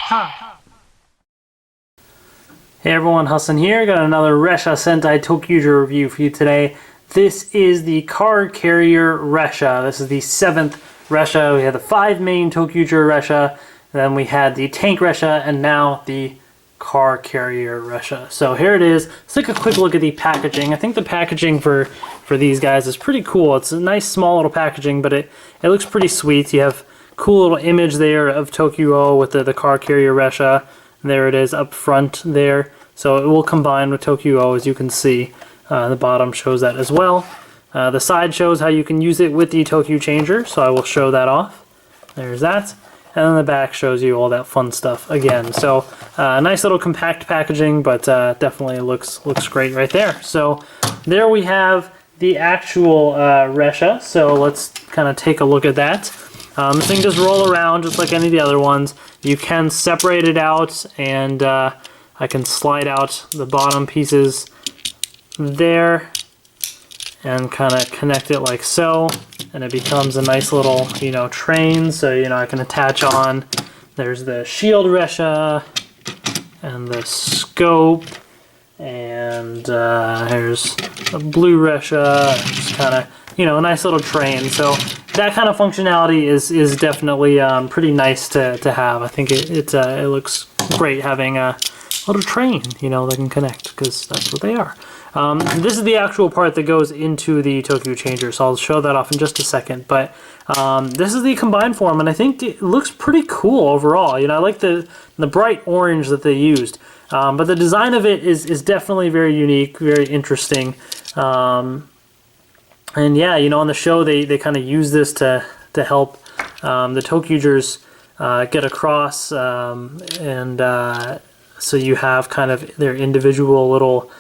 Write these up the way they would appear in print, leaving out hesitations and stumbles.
Hey everyone, Hassan here. Got another Ressha Sentai ToQger review for you today. This is the Car Carrier Ressha. This is the 7th Ressha. We had the 5 main ToQger Ressha, then we had the Tank Ressha, and now the Car Carrier Ressha. So here it is. Let's take a quick look at the packaging. I think the packaging for these guys is pretty cool. It's a nice small little packaging, but it looks pretty sweet. You have a cool little image there of ToQ-Oh with the Car Carrier Ressha. There it is up front there. So it will combine with ToQ-Oh, as you can see. The bottom shows that as well. The side shows how you can use it with the ToQ Changer, so I will show that off. There's that. And then the back shows you all that fun stuff again. So nice little compact packaging, but definitely looks great right there. So there we have the actual Ressha. So let's kind of take a look at that. This thing does roll around just like any of the other ones. You can separate it out, and I can slide out the bottom pieces there and kind of connect it like so, and it becomes a nice little, train. So, I can attach on. There's the shield Ressha and the scope, and here's a blue Ressha. It's kind of, a nice little train. So that kind of functionality is definitely pretty nice to have. I think it looks great having a little train, that can connect, because that's what they are. This is the actual part that goes into the ToQ Changer, so I'll show that off in just a second. But this is the combined form, and I think it looks pretty cool overall. I like the bright orange that they used, but the design of it is definitely very unique, very interesting. And yeah, on the show they kind of use this to help the ToQgers get across, so you have kind of their individual little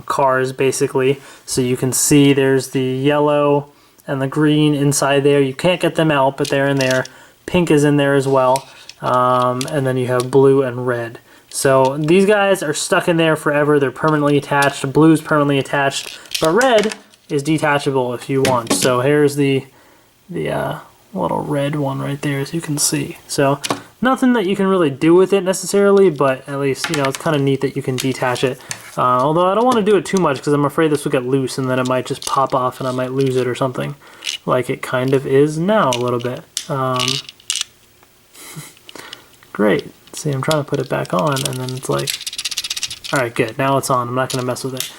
cars basically. So you can see there's the yellow and the green inside there. You can't get them out, but they're in there. Pink is in there as well, and then you have blue and red. So these guys are stuck in there forever. They're permanently attached. Blue's permanently attached, but red is detachable if you want. So here's the little red one right there, as you can see. So nothing that you can really do with it necessarily, but at least it's kind of neat that you can detach it. Although I don't want to do it too much, because I'm afraid this will get loose and then it might just pop off and I might lose it or something, like it kind of is now a little bit. Great. See, I'm trying to put it back on, and then it's like, all right, good. Now it's on. I'm not going to mess with it.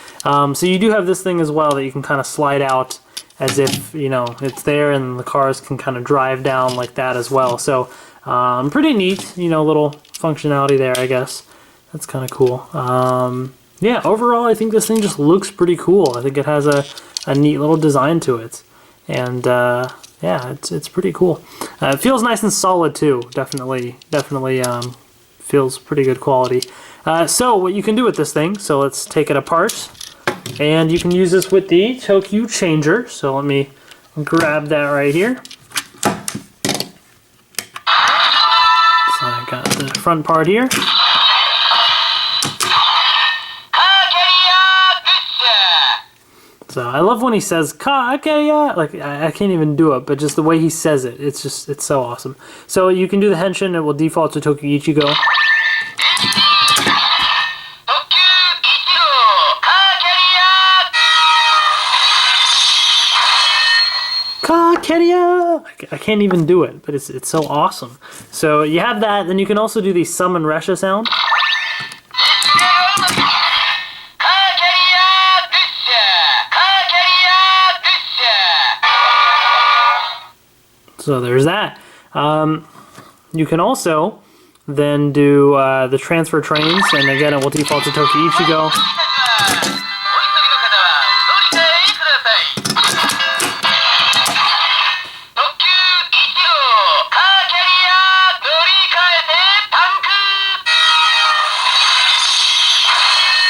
So you do have this thing as well that you can kind of slide out as if, it's there, and the cars can kind of drive down like that as well. So pretty neat, little functionality there, I guess. That's kind of cool. Yeah, overall, I think this thing just looks pretty cool. I think it has a neat little design to it. And yeah, it's pretty cool. It feels nice and solid too. Definitely feels pretty good quality. So what you can do with this thing, so let's take it apart. And you can use this with the ToQ Changer. So let me grab that right here. So I got the front part here. So I love when he says "Car Carrier," like I can't even do it, but just the way he says it, it's so awesome. So you can do the henshin. It will default to ToQ-Ichigo. Car Carrier! I can't even do it, but it's so awesome. So you have that, then you can also do the summon Ressha sound. So there's that. You can also then do the transfer trains, and again it will default to ToQ-Ichigo.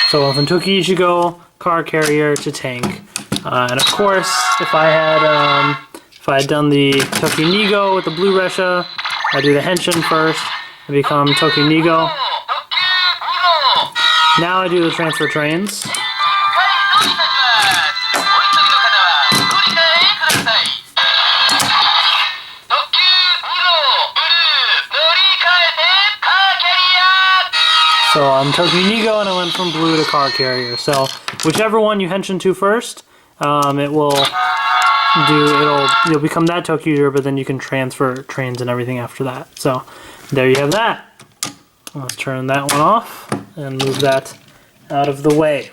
So from ToQ-Ichigo, Car Carrier to Tank. And of course, if I had done the ToQ-Nigo with the blue Ressha, I do the henshin first, and become ToQ-Nigo. Now I do the transfer trains. So I'm ToQ Nigo, and I went from blue to Car Carrier. So whichever one you henshin to first, you'll become that ToQger, but then you can transfer trains and everything after that. So there you have that. Let's turn that one off and move that out of the way.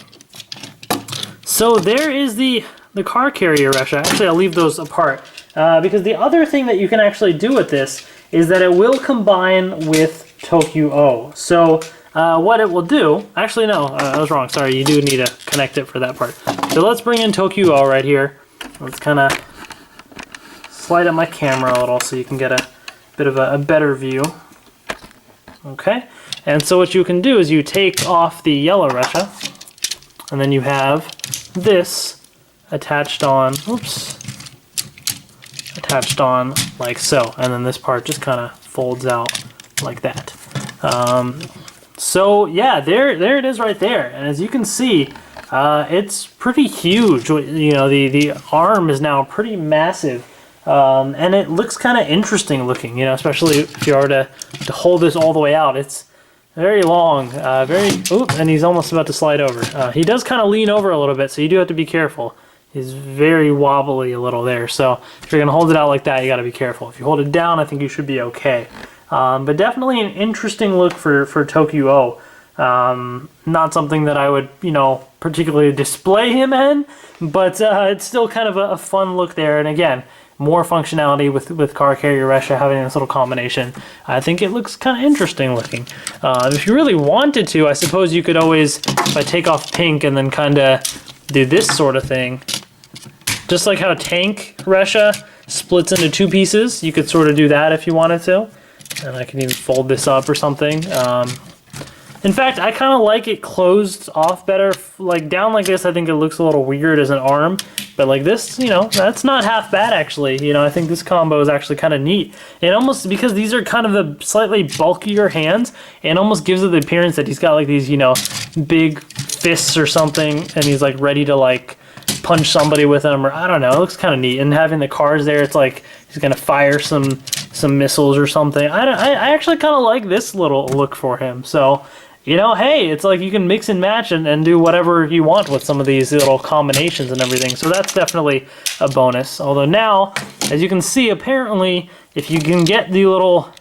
So there is the Car Carrier Ressha. Actually, I'll leave those apart because the other thing that you can actually do with this is that it will combine with ToQ-Oh. So what it will do, actually no, I was wrong, sorry, you do need to connect it for that part. So let's bring in ToQ-Oh right here. Let's kind of slide up my camera a little so you can get a bit of a better view. Okay, and so what you can do is you take off the yellow Ressha, and then you have this attached on, attached on like so, and then this part just kind of folds out like that. So yeah, there it is right there, and as you can see, it's pretty huge. You know, the arm is now pretty massive, and it looks kind of interesting looking. You know, especially if you were to hold this all the way out. It's very long, and he's almost about to slide over. He does kind of lean over a little bit, so you do have to be careful. He's very wobbly a little there, so if you're gonna hold it out like that, you gotta be careful. If you hold it down, I think you should be okay. But definitely an interesting look for ToQ-Oh. Not something that I would, you know, particularly display him in, but it's still kind of a fun look there. And again, more functionality with Car Carrier Ressha having this little combination. I think it looks kind of interesting looking. If you really wanted to, I suppose you could always, if I take off pink and then kind of do this sort of thing, just like how Tank Ressha splits into two pieces, you could sort of do that if you wanted to. And I can even fold this up or something. In fact, I kind of like it closed off better. Like down like this, I think it looks a little weird as an arm. But like this, you know, that's not half bad actually. You know, I think this combo is actually kind of neat. It almost, because these are kind of the slightly bulkier hands, it almost gives it the appearance that he's got like these, you know, big fists or something, and he's like ready to like punch somebody with them, or I don't know. It looks kind of neat. And having the cars there, it's like he's gonna fire some missiles or something. I actually kind of like this little look for him. So, you know, hey, it's like you can mix and match and do whatever you want with some of these little combinations and everything. So that's definitely a bonus. Although now, as you can see, apparently, if you can get the little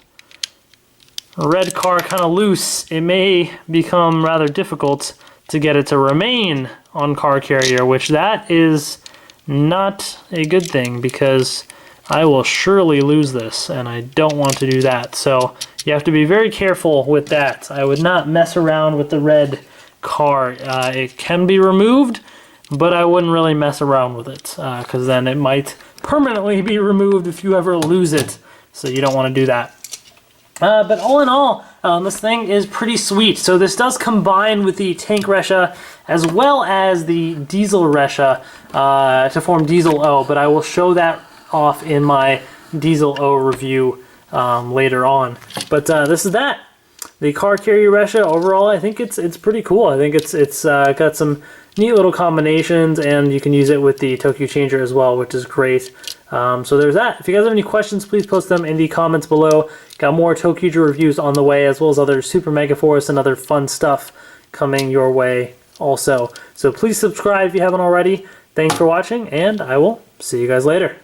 red car kind of loose, it may become rather difficult to get it to remain on Car Carrier, which that is not a good thing, because I will surely lose this, and I don't want to do that. So you have to be very careful with that. I would not mess around with the red car. It can be removed, but I wouldn't really mess around with it, because then it might permanently be removed if you ever lose it. So you don't want to do that. But all in all, this thing is pretty sweet. So this does combine with the Tank Ressha as well as the Diesel Ressha to form Diesel-Oh, but I will show that off in my Diesel-Oh review later on. But this is that. The Car Carrier Ressha, overall, I think it's pretty cool. I think it's got some neat little combinations, and you can use it with the ToQ Changer as well, which is great. So there's that. If you guys have any questions, please post them in the comments below. Got more ToQger reviews on the way, as well as other Super Mega Force and other fun stuff coming your way also. So please subscribe if you haven't already. Thanks for watching, and I will see you guys later.